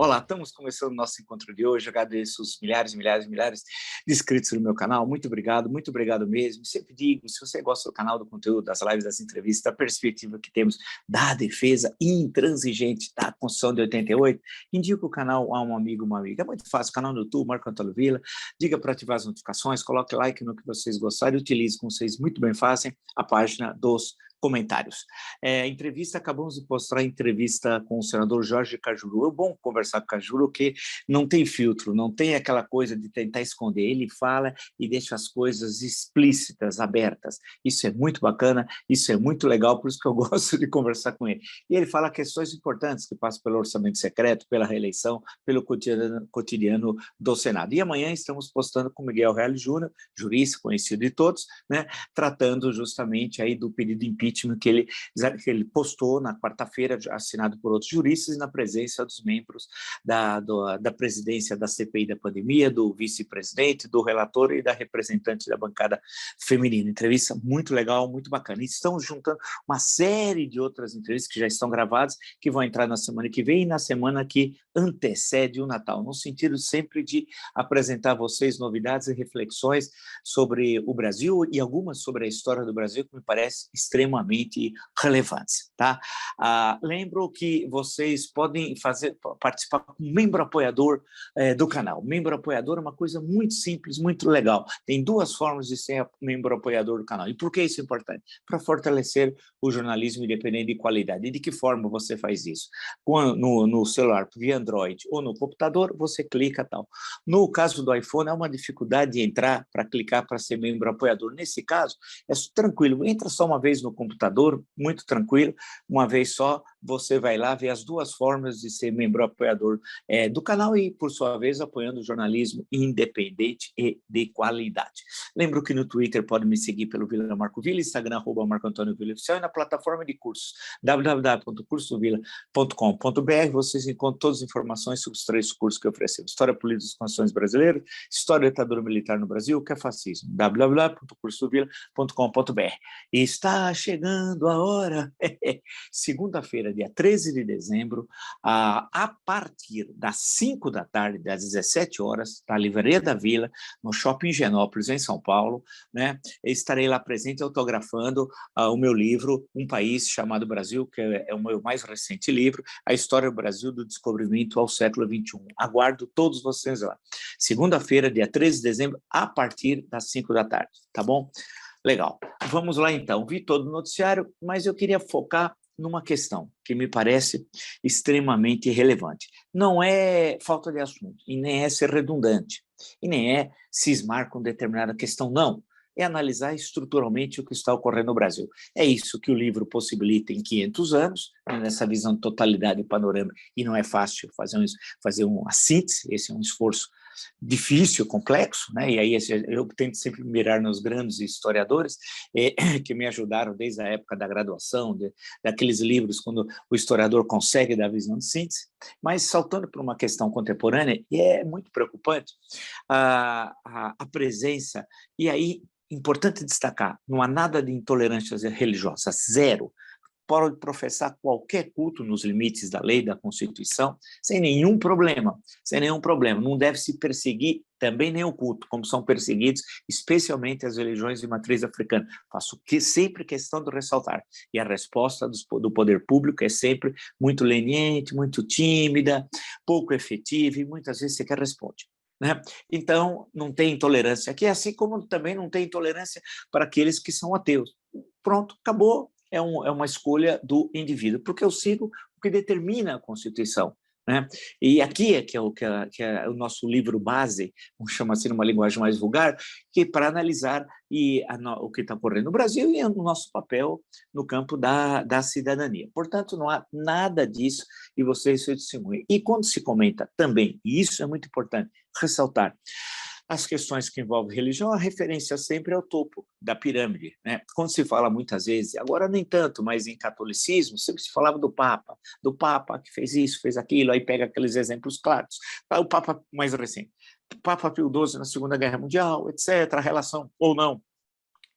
Olá, estamos começando o nosso encontro de hoje. Eu agradeço os milhares e milhares e milhares de inscritos no meu canal. Muito obrigado mesmo. Sempre digo, se você gosta do canal, do conteúdo, das lives, das entrevistas, da perspectiva que temos da defesa intransigente da Constituição de 88, indica o canal a um amigo, uma amiga. É muito fácil, canal no YouTube, Marco Antônio Villa. Diga para ativar as notificações, coloque like no que vocês gostarem e utilize, como vocês muito bem fazem, a página dos comentários. Entrevista, acabamos de postar a entrevista com o senador Jorge Cajuru. É bom conversar com o Cajuru, que não tem filtro, não tem aquela coisa de tentar esconder. Ele fala e deixa as coisas explícitas, abertas. Isso é muito bacana, isso é muito legal, por isso que eu gosto de conversar com ele. E ele fala questões importantes que passam pelo orçamento secreto, pela reeleição, pelo cotidiano do Senado. E amanhã estamos postando com Miguel Reale Júnior, jurista conhecido de todos, né, tratando justamente aí do pedido de impeachment que ele postou na quarta-feira, assinado por outros juristas, e na presença dos membros da presidência da CPI da pandemia, do vice-presidente, do relator e da representante da bancada feminina. Entrevista muito legal, muito bacana. E estamos juntando uma série de outras entrevistas que já estão gravadas, que vão entrar na semana que vem e na semana que antecede o Natal, no sentido sempre de apresentar a vocês novidades e reflexões sobre o Brasil e algumas sobre a história do Brasil que me parece extremamente relevantes, tá? Lembro que vocês podem participar como membro apoiador do canal. Membro apoiador é uma coisa muito simples, muito legal. Tem duas formas de ser membro apoiador do canal. E por que isso é importante? Para fortalecer o jornalismo independente de qualidade. E de que forma você faz isso? No celular, via Android ou no computador, você clica tal. No caso do iPhone, há uma dificuldade de entrar para clicar para ser membro apoiador. Nesse caso, é tranquilo. Entra só uma vez no computador, muito tranquilo, uma vez só, você vai lá ver as duas formas de ser membro apoiador do canal e, por sua vez, apoiando o jornalismo independente e de qualidade. Lembro que no Twitter pode me seguir pelo Vila Marco Villa, Instagram, Marco Antônio Villa Oficial, e na plataforma de cursos, www.cursodovilla.com.br, vocês encontram todas as informações sobre os 3 cursos que oferecemos: História Política das Constituições Brasileiras, História da Ditadura Militar no Brasil, o que é fascismo, www.cursodovilla.com.br. E está chegando a hora, segunda-feira, dia 13 de dezembro, a partir das 5 da tarde, das 17 horas, na Livraria da Vila, no Shopping Higienópolis, em São Paulo, né? Estarei lá presente autografando o meu livro, Um País Chamado Brasil, que é o meu mais recente livro, A História do Brasil do Descobrimento ao Século XXI. Aguardo todos vocês lá. Segunda-feira, dia 13 de dezembro, a partir das 5 da tarde, tá bom? Legal. Vamos lá, então. Vi todo o noticiário, mas eu queria focar numa questão que me parece extremamente relevante. Não é falta de assunto, e nem é ser redundante, e nem é cismar com determinada questão, não. É analisar estruturalmente o que está ocorrendo no Brasil. É isso que o livro possibilita em 500 anos, nessa visão de totalidade e panorama, e não é fácil fazer uma síntese, esse é um esforço difícil, complexo, né? E aí eu tento sempre mirar nos grandes historiadores que me ajudaram desde a época da graduação, daqueles livros quando o historiador consegue dar a visão de síntese, mas saltando para uma questão contemporânea, e é muito preocupante a presença, e aí importante destacar, não há nada de intolerância religiosa, zero. Pode professar qualquer culto nos limites da lei, da Constituição, sem nenhum problema, sem nenhum problema. Não deve se perseguir também nem o culto, como são perseguidos, especialmente as religiões de matriz africana. Faço sempre questão de ressaltar. E a resposta do poder público é sempre muito leniente, muito tímida, pouco efetiva, e muitas vezes sequer responde, né? Então, não tem intolerância aqui, assim como também não tem intolerância para aqueles que são ateus. Pronto, acabou. É uma escolha do indivíduo, porque eu sigo o que determina a Constituição, né? E aqui que é o nosso livro base, vamos chamar assim numa linguagem mais vulgar, que é para analisar o que está ocorrendo no Brasil e o nosso papel no campo da cidadania. Portanto, não há nada disso e vocês se testemunham. E quando se comenta também, e isso é muito importante ressaltar, as questões que envolvem religião, a referência sempre é o topo da pirâmide, né? Quando se fala muitas vezes, agora nem tanto, mas em catolicismo, sempre se falava do Papa que fez isso, fez aquilo, aí pega aqueles exemplos claros. O Papa mais recente, o Papa Pio XII na Segunda Guerra Mundial, etc., a relação ou não,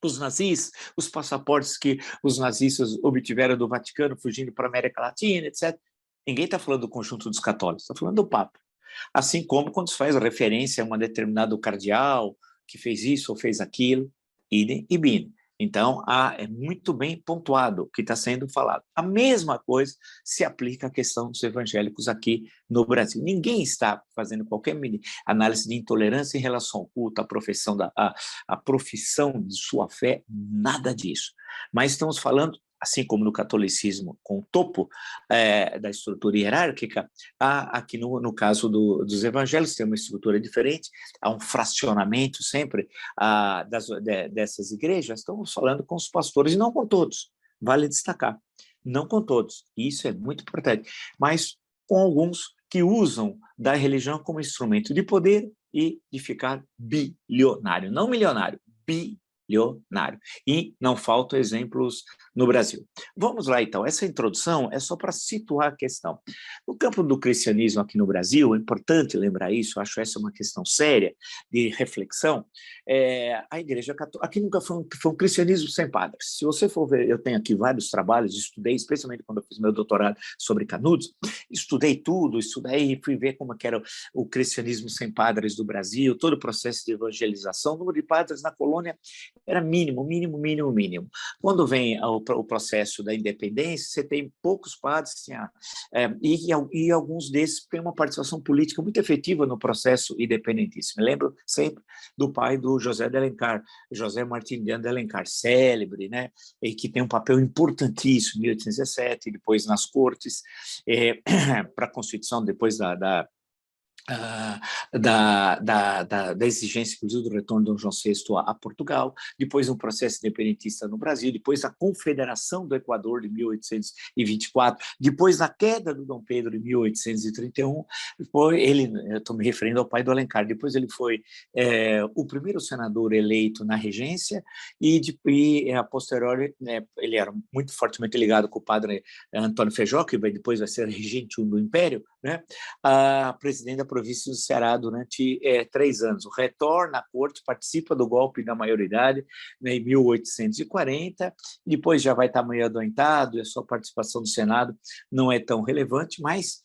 os nazis, os passaportes que os nazistas obtiveram do Vaticano fugindo para a América Latina, etc. Ninguém está falando do conjunto dos católicos, está falando do Papa. Assim como quando se faz referência a um determinado cardeal que fez isso ou fez aquilo, idem e binem. Então, é muito bem pontuado o que está sendo falado. A mesma coisa se aplica à questão dos evangélicos aqui no Brasil. Ninguém está fazendo qualquer análise de intolerância em relação ao culto, à profissão, à profissão de sua fé, nada disso. Mas estamos falando, assim como no catolicismo, com o topo da estrutura hierárquica, aqui no caso dos evangélicos tem uma estrutura diferente, há um fracionamento sempre dessas igrejas. Estamos falando com os pastores, e não com todos, vale destacar, não com todos, e isso é muito importante, mas com alguns que usam da religião como instrumento de poder e de ficar bilionário, não milionário, bilionário. E não faltam exemplos no Brasil. Vamos lá, então. Essa introdução é só para situar a questão. No campo do cristianismo aqui no Brasil, é importante lembrar isso, acho essa uma questão séria de reflexão, a Igreja Católica, aqui nunca foi um cristianismo sem padres. Se você for ver, eu tenho aqui vários trabalhos, estudei, especialmente quando eu fiz meu doutorado sobre Canudos, estudei tudo, estudei e fui ver como que era o cristianismo sem padres do Brasil, todo o processo de evangelização, o número de padres na colônia era mínimo. Quando vem o processo da independência, você tem poucos padres, e alguns desses têm uma participação política muito efetiva no processo independentista. Me lembro sempre do pai do José de Alencar, José Martiniano de Alencar, célebre, né, e que tem um papel importantíssimo em 1817, depois nas cortes, para a Constituição, depois da exigência, inclusive, do retorno de Dom João VI a Portugal, depois um processo independentista no Brasil, depois a Confederação do Equador de 1824, depois da queda do Dom Pedro em 1831, eu estou me referindo ao pai do Alencar, depois ele foi o primeiro senador eleito na regência e a posteriori, ele era muito fortemente ligado com o padre Antônio Feijó, que depois vai ser regente do Império, né? A presidente da província do Ceará durante 3 anos. Retorna à corte, participa do golpe da maioridade, né, em 1840, depois já vai estar meio adoentado, e a sua participação no Senado não é tão relevante, mas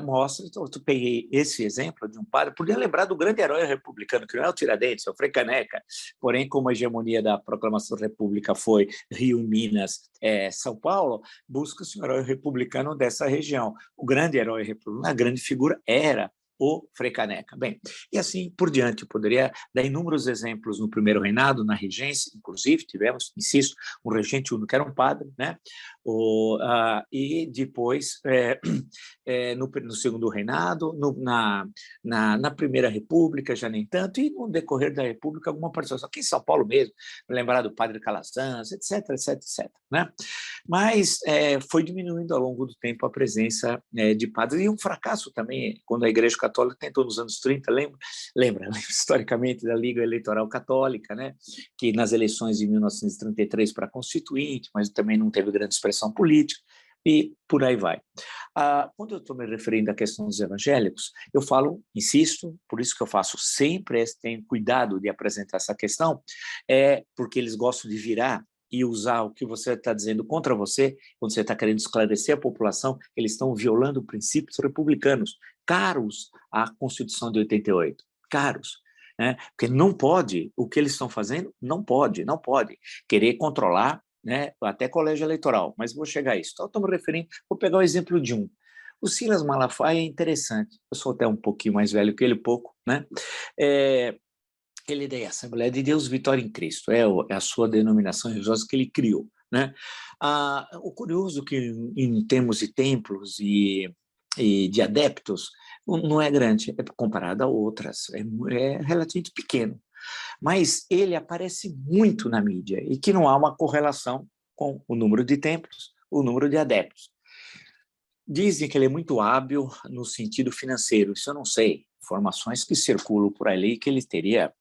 mostra, então, eu peguei esse exemplo de um padre, podia lembrar do grande herói republicano, que não é o Tiradentes, é o Frei Caneca, porém, como a hegemonia da proclamação da República foi Rio, Minas, São Paulo, busca-se um herói republicano dessa região. O grande herói republicano, a grande figura era o Frei Caneca. Bem, e assim por diante, eu poderia dar inúmeros exemplos no primeiro reinado, na regência, inclusive tivemos, insisto, um regente único que era um padre, né? E depois, no segundo reinado, na Primeira República, já nem tanto, e no decorrer da República, alguma participação. Aqui em São Paulo mesmo, lembrar do padre Calazans, etc, etc, etc. Né? Mas foi diminuindo ao longo do tempo a presença de padres, e um fracasso também, quando a Igreja Católica tentou nos anos 30, lembra historicamente da Liga Eleitoral Católica, né? Que nas eleições de 1933 para Constituinte, mas também não teve grande expressão política, e por aí vai. Quando eu estou me referindo à questão dos evangélicos, eu falo, insisto, por isso que eu faço sempre, tenho cuidado de apresentar essa questão, porque eles gostam de virar e usar o que você está dizendo contra você, quando você está querendo esclarecer a população, eles estão violando princípios republicanos, caros à Constituição de 88, caros. Né? Porque não pode, o que eles estão fazendo, não pode querer controlar, né, até colégio eleitoral, mas vou chegar a isso. Então, estou me referindo, vou pegar o exemplo de um. O Silas Malafaia é interessante, eu sou até um pouquinho mais velho que ele, pouco, né? Ele é da Assembleia de Deus Vitória em Cristo, é a sua denominação religiosa que ele criou, né? O curioso é que, em termos de templos e de adeptos, não é grande, comparado a outras, é relativamente pequeno. Mas ele aparece muito na mídia e que não há uma correlação com o número de templos, o número de adeptos. Dizem que ele é muito hábil no sentido financeiro, isso eu não sei, informações que circulam por ali que ele teria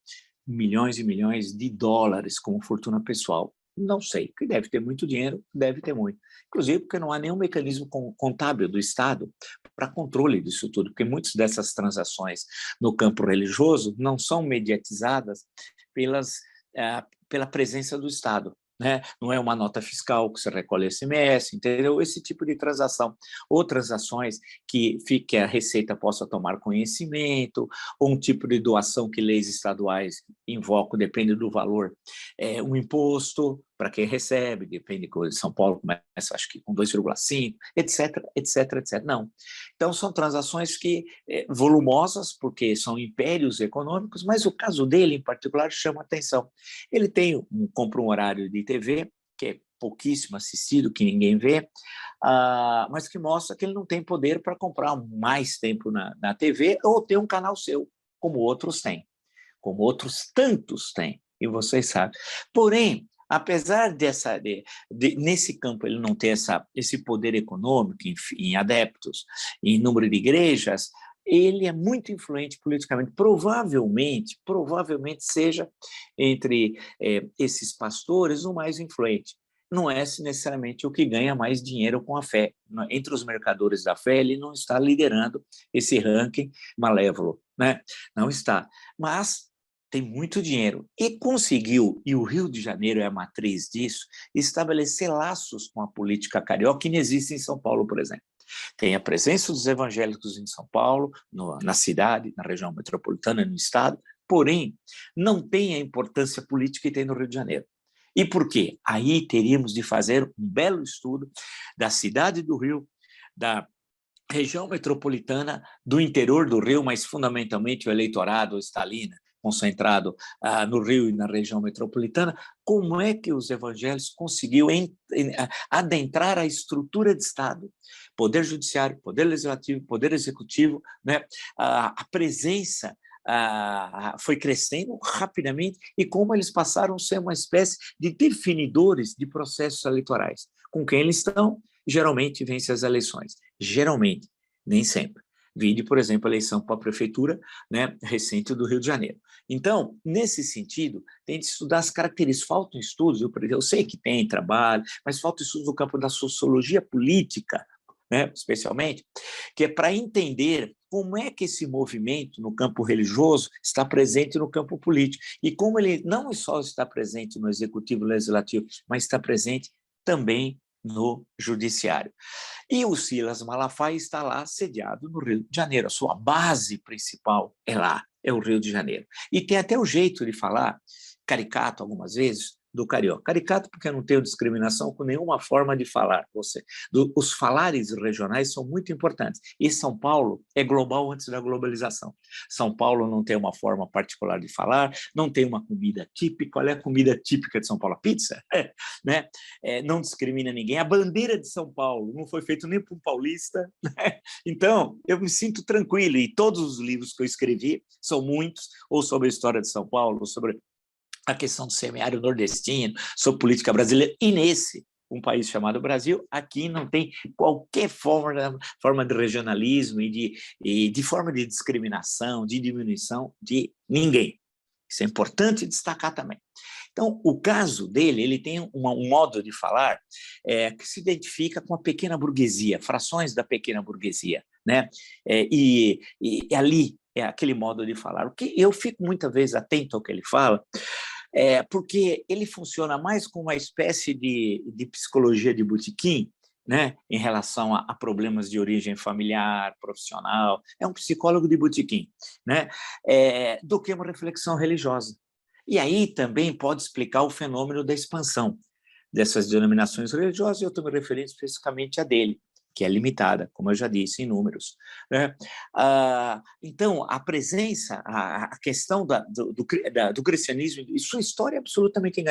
milhões e milhões de dólares como fortuna pessoal. Não sei, que deve ter muito dinheiro, deve ter muito. Inclusive porque não há nenhum mecanismo contábil do Estado para controle disso tudo, porque muitas dessas transações no campo religioso não são mediatizadas pela presença do Estado. né? Não é uma nota fiscal que você recolhe SMS, entendeu? Esse tipo de transação. Outras ações que a Receita possa tomar conhecimento, ou um tipo de doação que leis estaduais invocam, depende do valor, um imposto para quem recebe, depende de São Paulo começa, acho que com 2,5, etc, etc, etc. Não. Então, são transações volumosas, porque são impérios econômicos, mas o caso dele, em particular, chama atenção. Ele compra um horário de TV, que é pouquíssimo assistido, que ninguém vê, mas que mostra que ele não tem poder para comprar mais tempo na TV ou ter um canal seu, como outros têm, como outros tantos têm, e vocês sabem. Porém, apesar nesse campo ele não ter esse poder econômico em adeptos, em número de igrejas, ele é muito influente politicamente. Provavelmente seja entre esses pastores o mais influente. Não é necessariamente o que ganha mais dinheiro com a fé. Entre os mercadores da fé, ele não está liderando esse ranking malévolo, né? Não está. Mas tem muito dinheiro e conseguiu, e o Rio de Janeiro é a matriz disso, estabelecer laços com a política carioca que não existe em São Paulo, por exemplo. Tem a presença dos evangélicos em São Paulo, na cidade, na região metropolitana, no estado, porém, não tem a importância política que tem no Rio de Janeiro. E por quê? Aí teríamos de fazer um belo estudo da cidade do Rio, da região metropolitana, do interior do Rio, mas fundamentalmente o eleitorado stalina, concentrado no Rio e na região metropolitana, como é que os evangélicos conseguiram adentrar a estrutura de Estado, poder judiciário, poder legislativo, poder executivo, né? A presença foi crescendo rapidamente e como eles passaram a ser uma espécie de definidores de processos eleitorais. Com quem eles estão, geralmente vence as eleições. Geralmente, nem sempre. Vide, por exemplo, a eleição para a prefeitura, né, recente do Rio de Janeiro. Então, nesse sentido, tem de estudar as características. Faltam estudos, eu sei que tem trabalho, mas falta estudos no campo da sociologia política, né, especialmente, que é para entender como é que esse movimento no campo religioso está presente no campo político e como ele não só está presente no executivo e legislativo, mas está presente também no judiciário. E o Silas Malafaia está lá sediado no Rio de Janeiro. A sua base principal é lá, é o Rio de Janeiro. E tem até o jeito de falar, caricato algumas vezes, do carioca. Caricato porque eu não tenho discriminação com nenhuma forma de falar. Os falares regionais são muito importantes. E São Paulo é global antes da globalização. São Paulo não tem uma forma particular de falar, não tem uma comida típica. Qual é a comida típica de São Paulo? A pizza? Né? Não discrimina ninguém. A bandeira de São Paulo não foi feita nem por um paulista. Né? Então, eu me sinto tranquilo. E todos os livros que eu escrevi, são muitos, ou sobre a história de São Paulo, ou sobre a questão do semiárido nordestino, sobre política brasileira, e nesse, um país chamado Brasil, aqui não tem qualquer forma de regionalismo e de forma de discriminação, de diminuição de ninguém. Isso é importante destacar também. Então, o caso dele, ele tem um modo de falar que se identifica com a pequena burguesia, frações da pequena burguesia, né? E ali é aquele modo de falar. O que eu fico muitas vezes atento ao que ele fala, porque ele funciona mais como uma espécie de psicologia de botequim, né, em relação a problemas de origem familiar, profissional, é um psicólogo de botequim, né, do que uma reflexão religiosa. E aí também pode explicar o fenômeno da expansão dessas denominações religiosas, e eu estou me referindo especificamente a dele, que é limitada, como eu já disse, em números. Né? Então, a presença, a questão do cristianismo e sua história é absolutamente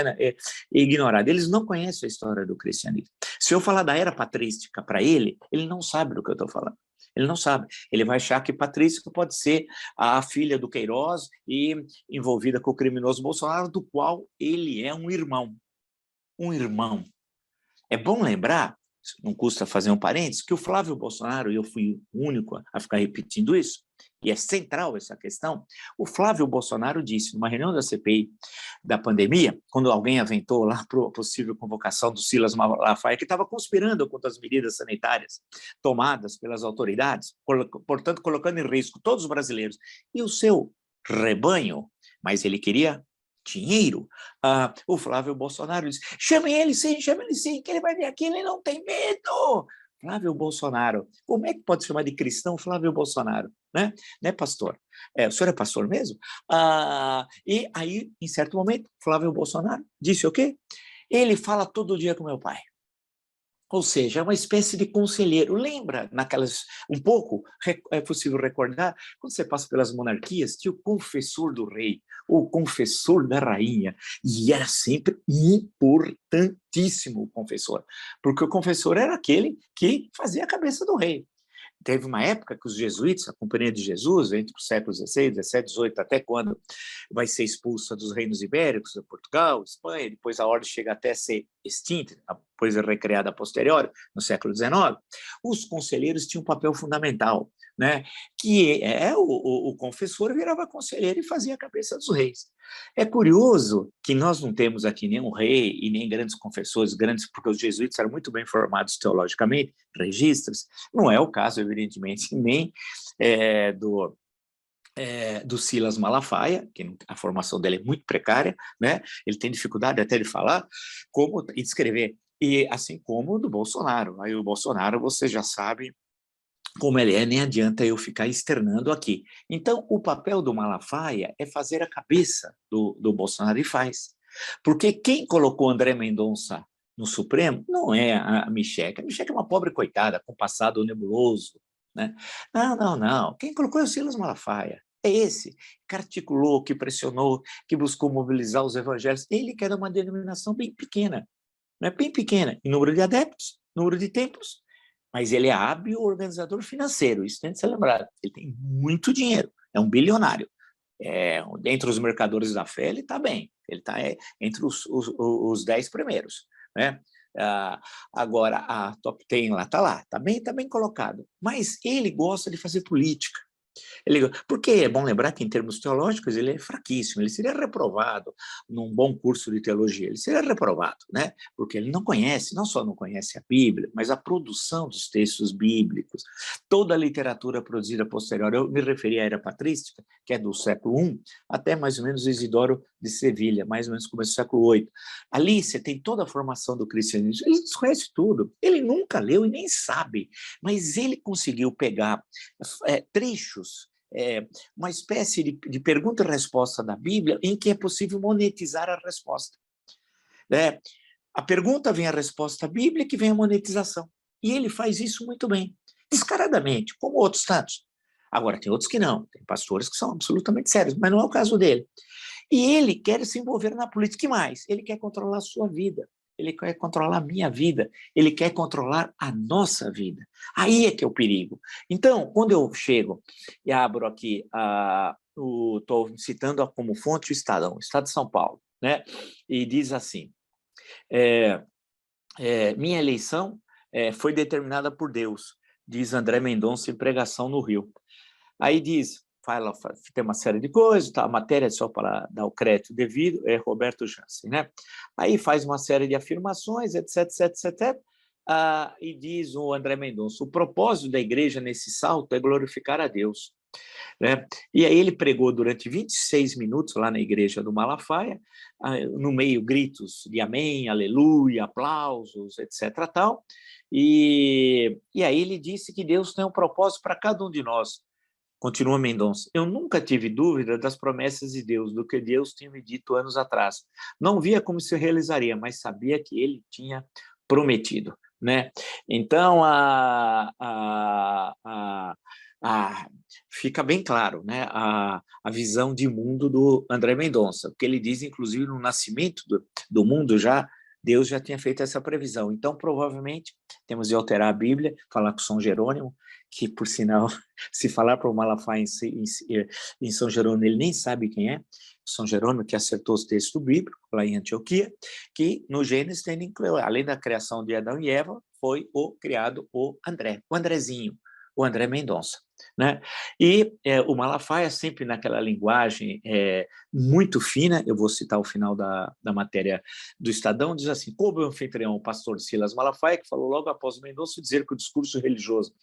ignorada. Eles não conhecem a história do cristianismo. Se eu falar da era patrística para ele não sabe do que eu estou falando. Ele não sabe. Ele vai achar que patrística pode ser a filha do Queiroz e envolvida com o criminoso Bolsonaro, do qual ele é um irmão. Um irmão. É bom lembrar, não custa fazer um parênteses, que o Flávio Bolsonaro, e eu fui o único a ficar repetindo isso, e é central essa questão, o Flávio Bolsonaro disse, numa reunião da CPI da pandemia, quando alguém aventou lá para a possível convocação do Silas Malafaia, que estava conspirando contra as medidas sanitárias tomadas pelas autoridades, portanto, colocando em risco todos os brasileiros e o seu rebanho, mas ele queria Dinheiro? O Flávio Bolsonaro disse, chame ele sim, que ele vai vir aqui, ele não tem medo. Flávio Bolsonaro, como é que pode chamar de cristão Flávio Bolsonaro? Né, pastor? O senhor é pastor mesmo? E aí, em certo momento, Flávio Bolsonaro disse o quê? Ele fala todo dia com meu pai. Ou seja, é uma espécie de conselheiro. Lembra naquelas, um pouco, é possível recordar, quando você passa pelas monarquias, tinha o confessor do rei, o confessor da rainha, e era sempre importantíssimo o confessor, porque o confessor era aquele que fazia a cabeça do rei. Teve uma época que os jesuítas, a Companhia de Jesus, entre os séculos XVI, XVII, XVIII, até quando vai ser expulsa dos reinos ibéricos, de Portugal, Espanha, depois a ordem chega até a ser extinta, depois é recriada a posteriori, no século XIX, os conselheiros tinham um papel fundamental, né? Que o confessor virava conselheiro e fazia a cabeça dos reis. É curioso que nós não temos aqui nenhum rei e nem grandes confessores, porque os jesuítas eram muito bem formados teologicamente, registros. Não é o caso, evidentemente, nem do Silas Malafaia, que a formação dele é muito precária, né? Ele tem dificuldade até de falar e de escrever, e assim como do Bolsonaro. Aí o Bolsonaro, você já sabe como ele é, nem adianta eu ficar externando aqui. Então, o papel do Malafaia é fazer a cabeça do Bolsonaro, e faz. Porque quem colocou André Mendonça no Supremo não é a Michelle. A Michelle é uma pobre coitada, com passado nebuloso. Né? Não. Quem colocou é o Silas Malafaia. É esse que articulou, que pressionou, que buscou mobilizar os evangélicos. Ele quer dar uma denominação bem pequena, né? Bem pequena, em número de adeptos, número de templos, mas ele é hábil organizador financeiro, isso tem que ser lembrado. Ele tem muito dinheiro, é um bilionário. Dentre os mercadores da fé, ele está bem, ele está entre os 10 primeiros. Né? Agora, a top 10 lá está bem colocado, mas ele gosta de fazer política. Porque é bom lembrar que, em termos teológicos, ele é fraquíssimo, ele seria reprovado num bom curso de teologia, ele seria reprovado, né? Porque ele não só não conhece a Bíblia, mas a produção dos textos bíblicos, toda a literatura produzida posterior. Eu me referi à era patrística, que é do século I, até mais ou menos Isidoro de Sevilha, mais ou menos começo do século VIII. Ali você tem toda a formação do cristianismo, ele desconhece tudo, ele nunca leu e nem sabe, mas ele conseguiu pegar trechos, uma espécie de pergunta e resposta da Bíblia em que é possível monetizar a resposta. A pergunta vem a resposta bíblica e vem a monetização. E ele faz isso muito bem, descaradamente, como outros tantos. Agora, tem outros que não, tem pastores que são absolutamente sérios, mas não é o caso dele. E ele quer se envolver na política, e mais, ele quer controlar a sua vida, ele quer controlar a minha vida, ele quer controlar a nossa vida. Aí é que é o perigo. Então, quando eu chego e abro aqui, estou citando como fonte o Estadão, o Estado de São Paulo, né? E diz assim, minha eleição foi determinada por Deus, diz André Mendonça em pregação no Rio. Aí diz, tem uma série de coisas, tá? A matéria é só para dar o crédito devido, é Roberto Jansen, né? Aí faz uma série de afirmações, etc. E diz o André Mendonça, o propósito da igreja nesse salto é glorificar a Deus. Né? E aí ele pregou durante 26 minutos lá na igreja do Malafaia, no meio gritos de amém, aleluia, aplausos, etc. Tal. E aí ele disse que Deus tem um propósito para cada um de nós. Continua Mendonça, eu nunca tive dúvida das promessas de Deus, do que Deus tinha me dito anos atrás. Não via como se realizaria, mas sabia que ele tinha prometido. Né? Então, fica bem claro, né, a visão de mundo do André Mendonça, porque ele diz, inclusive, no nascimento do mundo Deus já tinha feito essa previsão. Então, provavelmente, temos de alterar a Bíblia, falar com São Jerônimo, que, por sinal, se falar para o Malafaia em São Jerônimo, ele nem sabe quem é, São Jerônimo, que acertou os textos bíblicos, lá em Antioquia, que no Gênesis tem, além da criação de Adão e Eva, foi criado o André, o Andrezinho, o André Mendonça, né? E o Malafaia, sempre naquela linguagem muito fina, eu vou citar o final da matéria do Estadão, diz assim: coube o anfitrião, o pastor Silas Malafaia, que falou logo após o Mendonça dizer que o discurso religioso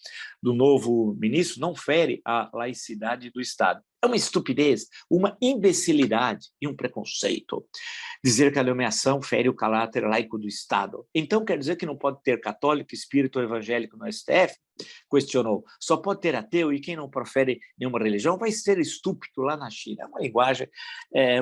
do novo ministro não fere a laicidade do Estado. É uma estupidez, uma imbecilidade e um preconceito dizer que a nomeação fere o caráter laico do Estado. Então quer dizer que não pode ter católico, espírito ou evangélico no STF? Questionou. Só pode ter ateu e quem não profere nenhuma religião vai ser estúpido lá na China. É uma linguagem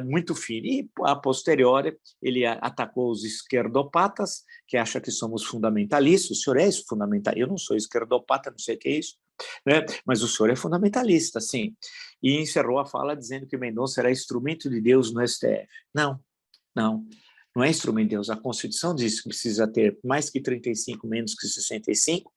muito fina. E, a posteriori, ele atacou os esquerdopatas, que acham que somos fundamentalistas. O senhor é fundamentalista? Eu não sou esquerdopata, não sei o que é isso, né? Mas o senhor é fundamentalista, sim. E encerrou a fala dizendo que Mendonça era instrumento de Deus no STF. Não, não é instrumento de Deus. A Constituição diz que precisa ter mais que 35, menos que 65.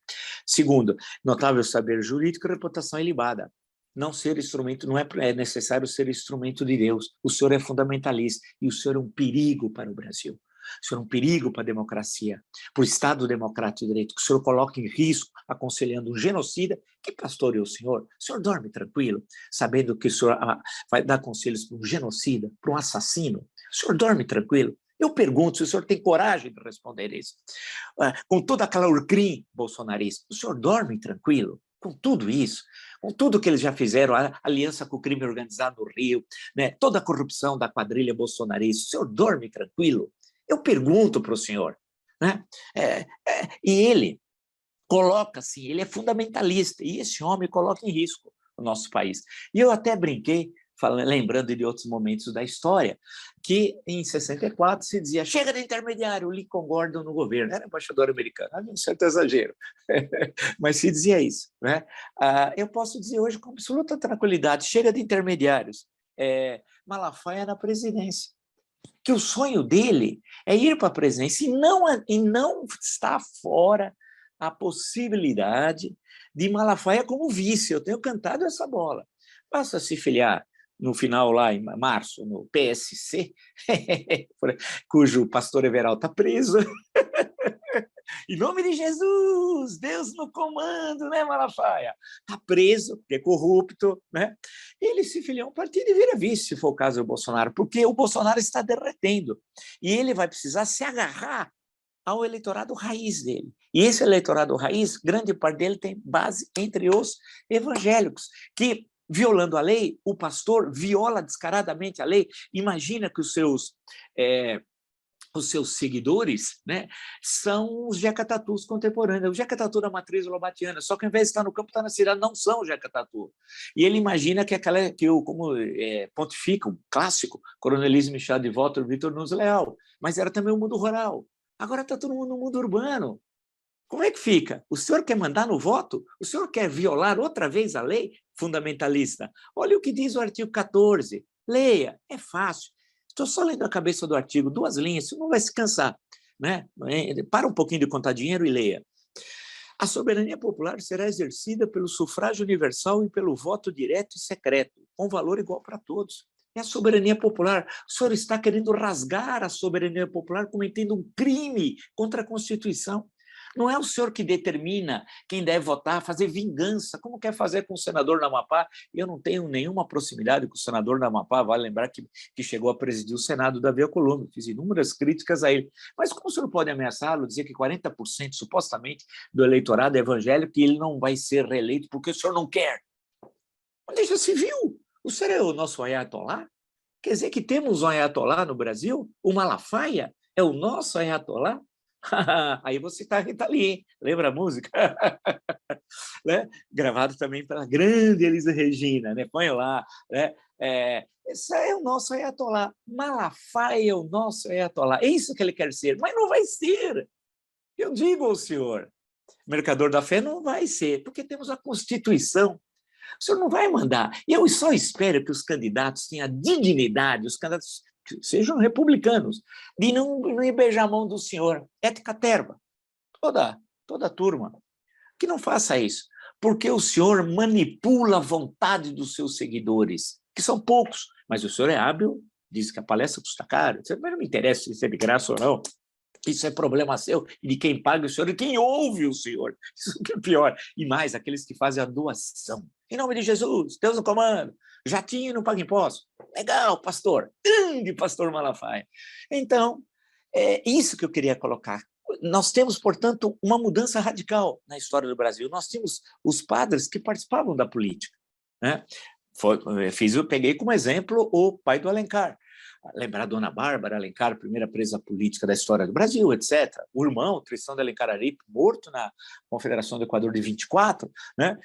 Segundo, notável saber jurídico e reputação ilibada. Não ser instrumento, não é necessário ser instrumento de Deus. O senhor é fundamentalista e o senhor é um perigo para o Brasil. O senhor é um perigo para a democracia, para o Estado democrático de direito, que o senhor coloca em risco aconselhando um genocida. Que pastoreia o senhor? O senhor dorme tranquilo, sabendo que o senhor vai dar conselhos para um genocida, para um assassino? O senhor dorme tranquilo? Eu pergunto se o senhor tem coragem de responder isso. Com toda aquela urcrim bolsonarista, o senhor dorme tranquilo? Com tudo isso, com tudo que eles já fizeram, a aliança com o crime organizado no Rio, né, toda a corrupção da quadrilha bolsonarista, o senhor dorme tranquilo? Eu pergunto para o senhor, né? E ele coloca assim, ele é fundamentalista, e esse homem coloca em risco o nosso país. E eu até brinquei, lembrando de outros momentos da história, que em 64 se dizia: chega de intermediário, Lincoln Gordon no governo, era embaixador americano, havia um certo exagero, mas se dizia isso, né? Eu posso dizer hoje com absoluta tranquilidade: chega de intermediários, Malafaia na presidência, que o sonho dele é ir para a presidência, e não está fora a possibilidade de Malafaia como vice. Eu tenho cantado essa bola. Basta se filiar no final, lá em março, no PSC, cujo pastor Everaldo está preso. Em nome de Jesus, Deus no comando, né, Malafaia? Está preso, porque é corrupto, né? Ele se filiou a um partido e vira vice, se for o caso do Bolsonaro, porque o Bolsonaro está derretendo. E ele vai precisar se agarrar ao eleitorado raiz dele. E esse eleitorado raiz, grande parte dele tem base entre os evangélicos, que, violando a lei, o pastor viola descaradamente a lei. Imagina que os seus seguidores, né, são os jacatatus contemporâneos, o jacatatu da matriz lobatiana, só que ao invés de estar no campo, está na cidade, não são jacatatu. E ele imagina que como pontifica, um clássico, coronelismo Michel de Walter, Vitor Nunes Leal, mas era também o mundo rural. Agora está todo mundo no mundo urbano. Como é que fica? O senhor quer mandar no voto? O senhor quer violar outra vez a lei fundamentalista? Olha o que diz o artigo 14. Leia, é fácil. Estou só lendo a cabeça do artigo, 2 linhas, você não vai se cansar, né? Para um pouquinho de contar dinheiro e leia. A soberania popular será exercida pelo sufrágio universal e pelo voto direto e secreto, com valor igual para todos. É a soberania popular. O senhor está querendo rasgar a soberania popular, cometendo um crime contra a Constituição. Não é o senhor que determina quem deve votar, fazer vingança, como quer fazer com o senador do Amapá. Eu não tenho nenhuma proximidade com o senador do Amapá, vale lembrar que chegou a presidir o Senado, Davi Alcolumbre, fiz inúmeras críticas a ele. Mas como o senhor pode ameaçá-lo, dizer que 40% supostamente do eleitorado é evangélico e ele não vai ser reeleito porque o senhor não quer? Onde já se viu? O senhor é o nosso ayatolá? Quer dizer que temos um ayatolá no Brasil? O Malafaia é o nosso ayatolá? Aí você está Rita Lee, lembra a música? Né? Gravado também pela grande Elisa Regina, né? Põe lá, né? Esse é o nosso ayatolá. Malafaia é o nosso ayatolá. É isso que ele quer ser, mas não vai ser. Eu digo ao senhor, mercador da fé, não vai ser, porque temos a Constituição. O senhor não vai mandar. E eu só espero que os candidatos tenham a dignidade, os candidatos que sejam republicanos, de não ir beijar a mão do senhor. Ética terva. Toda a turma. Que não faça isso. Porque o senhor manipula a vontade dos seus seguidores, que são poucos. Mas o senhor é hábil, diz que a palestra custa caro. Mas não me interessa se é de graça ou não. Isso é problema seu e de quem paga o senhor e quem ouve o senhor. Isso que é pior. E mais, aqueles que fazem a doação. Em nome de Jesus, Deus no comando, jatinho não paga imposto. Legal, pastor. Grande pastor Malafaia. Então, é isso que eu queria colocar. Nós temos, portanto, uma mudança radical na história do Brasil. Nós tínhamos os padres que participavam da política, né? Eu peguei como exemplo o pai do Alencar. Lembrar a dona Bárbara Alencar, primeira presa política da história do Brasil, etc. O irmão, Tristão de Alencar Aripe, morto na Confederação do Equador de 24, né?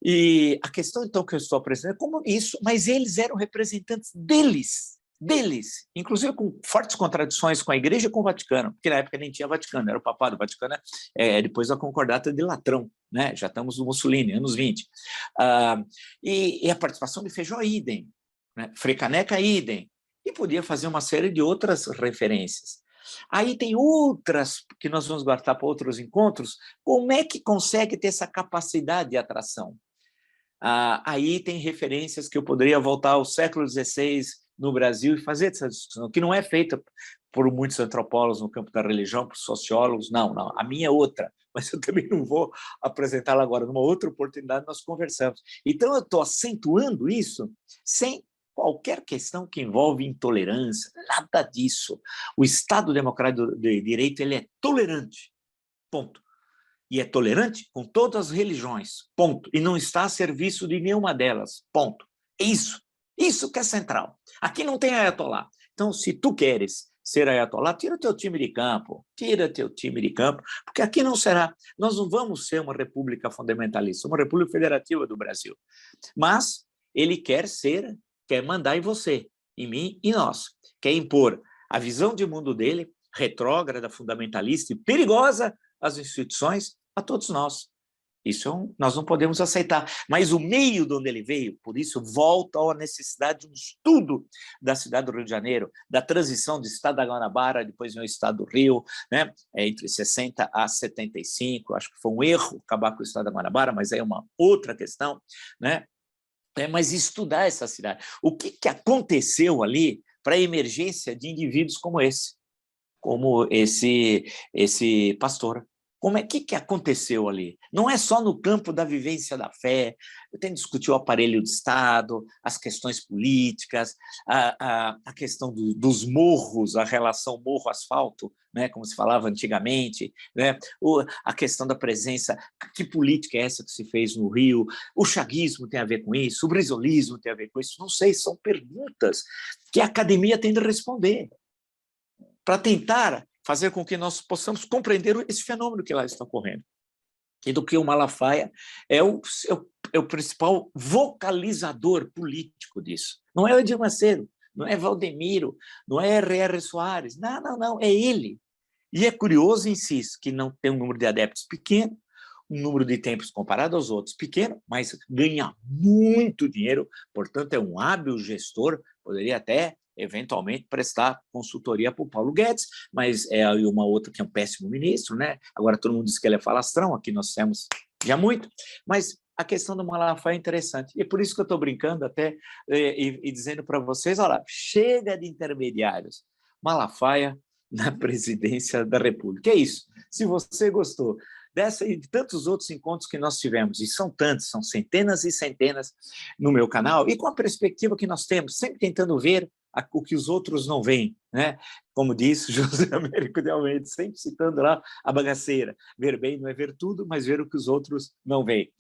E a questão, então, que eu estou apresentando é como isso, mas eles eram representantes deles, inclusive com fortes contradições com a Igreja e com o Vaticano, porque na época nem tinha Vaticano, era o Papado, o Vaticano depois da Concordata de Latrão, né? Já estamos no Mussolini, anos 20. E a participação de Feijó, idem, né? Frei Caneca, idem, e podia fazer uma série de outras referências. Aí tem outras que nós vamos guardar para outros encontros. Como é que consegue ter essa capacidade de atração? Aí tem referências que eu poderia voltar ao século XVI no Brasil e fazer essa discussão, que não é feita por muitos antropólogos no campo da religião, por sociólogos, não. A minha é outra, mas eu também não vou apresentá-la agora. Numa outra oportunidade nós conversamos. Então eu estou acentuando isso sem qualquer questão que envolve intolerância, nada disso. O Estado Democrático de Direito ele é tolerante, ponto. E é tolerante com todas as religiões, ponto. E não está a serviço de nenhuma delas, ponto. É isso que é central. Aqui não tem ayatolá. Então, se tu queres ser ayatolá, tira teu time de campo, porque aqui não será. Nós não vamos ser uma república fundamentalista, uma república federativa do Brasil. Mas ele quer mandar em você, em mim e nós. Quer impor a visão de mundo dele, retrógrada, fundamentalista e perigosa às instituições, a todos nós. Isso nós não podemos aceitar. Mas o meio de onde ele veio, por isso, volta à necessidade de um estudo da cidade do Rio de Janeiro, da transição do estado da Guanabara, depois vem o estado do Rio, né? Entre 60 a 75, acho que foi um erro acabar com o estado da Guanabara, mas é uma outra questão, né? Mas estudar essa cidade. O que aconteceu ali para a emergência de indivíduos como esse pastor? O que aconteceu ali? Não é só no campo da vivência da fé, eu tenho que discutir o aparelho de Estado, as questões políticas, a questão dos morros, a relação morro-asfalto, né, como se falava antigamente, né, a questão da presença, que política é essa que se fez no Rio, o chaguismo tem a ver com isso, o brizolismo tem a ver com isso, não sei, são perguntas que a academia tem de responder, para tentar fazer com que nós possamos compreender esse fenômeno que lá está ocorrendo. E do que o Malafaia é o principal vocalizador político disso. Não é o Edir Macedo, não é Valdemiro, não é R.R. Soares, não, é ele. E é curioso, insisto, que não tem um número de adeptos pequeno, um número de tempos comparado aos outros pequeno, mas ganha muito dinheiro, portanto é um hábil gestor, poderia até eventualmente prestar consultoria para o Paulo Guedes, mas é uma outra que é um péssimo ministro, né? Agora todo mundo diz que ele é falastrão, aqui nós temos já muito, mas a questão do Malafaia é interessante, e é por isso que eu estou brincando até e dizendo para vocês, olha, chega de intermediários, Malafaia na presidência da República. É isso. Se você gostou dessa e de tantos outros encontros que nós tivemos, e são tantos, são centenas e centenas no meu canal, e com a perspectiva que nós temos, sempre tentando ver o que os outros não veem, né? Como disse José Américo de Almeida, sempre citando lá a bagaceira, ver bem não é ver tudo, mas ver o que os outros não veem.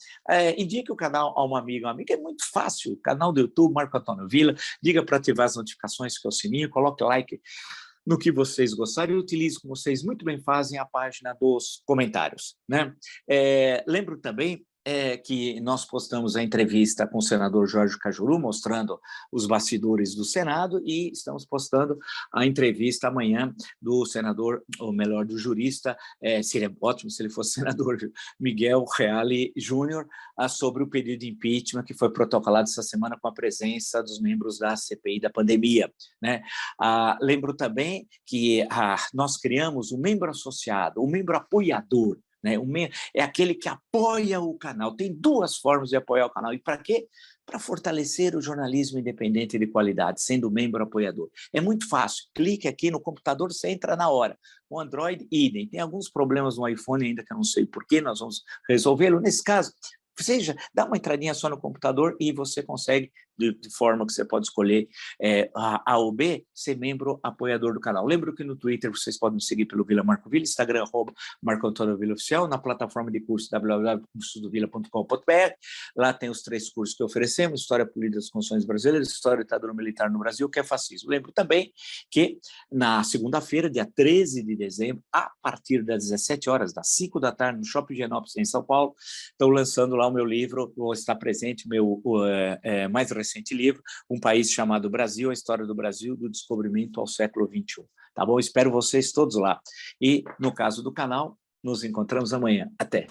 Indique o canal a uma amiga, é muito fácil, o canal do YouTube, Marco Antônio Villa, diga para ativar as notificações, que é o sininho, coloque like no que vocês gostarem e utilize, como vocês muito bem fazem, a página dos comentários, né? Lembro também que nós postamos a entrevista com o senador Jorge Cajuru, mostrando os bastidores do Senado, e estamos postando a entrevista amanhã do senador, ou melhor, do jurista, seria ótimo se ele fosse senador, Miguel Reale Júnior, sobre o pedido de impeachment que foi protocolado essa semana com a presença dos membros da CPI da pandemia, né? Lembro também que nós criamos um membro associado, um membro apoiador, né? É aquele que apoia o canal. Tem duas formas de apoiar o canal. E para quê? para fortalecer o jornalismo independente de qualidade, sendo membro apoiador. É muito fácil, clique aqui no computador, você entra na hora. O Android, idem. Tem alguns problemas no iPhone ainda que eu não sei porquê, nós vamos resolvê-lo. Nesse caso, seja, dá uma entradinha só no computador e você consegue, de forma que você pode escolher A ou B, ser membro apoiador do canal. Lembro que no Twitter vocês podem me seguir pelo Vila Marco Villa, Instagram, Marco Antônio Villa Oficial, na plataforma de curso www.cursodovila.com.br. Lá tem os 3 cursos que oferecemos: História Política das Constituições Brasileiras, História da Ditadura Militar no Brasil, que é fascismo. Lembro também que na segunda-feira, dia 13 de dezembro, a partir das 17 horas, das 5 da tarde, no Shopping Genópolis, em São Paulo, estou lançando lá o meu livro, ou está presente o meu mais recente livro, Um País Chamado Brasil, a História do Brasil, do Descobrimento ao Século XXI. Tá bom? Espero vocês todos lá. E, no caso do canal, nos encontramos amanhã. Até!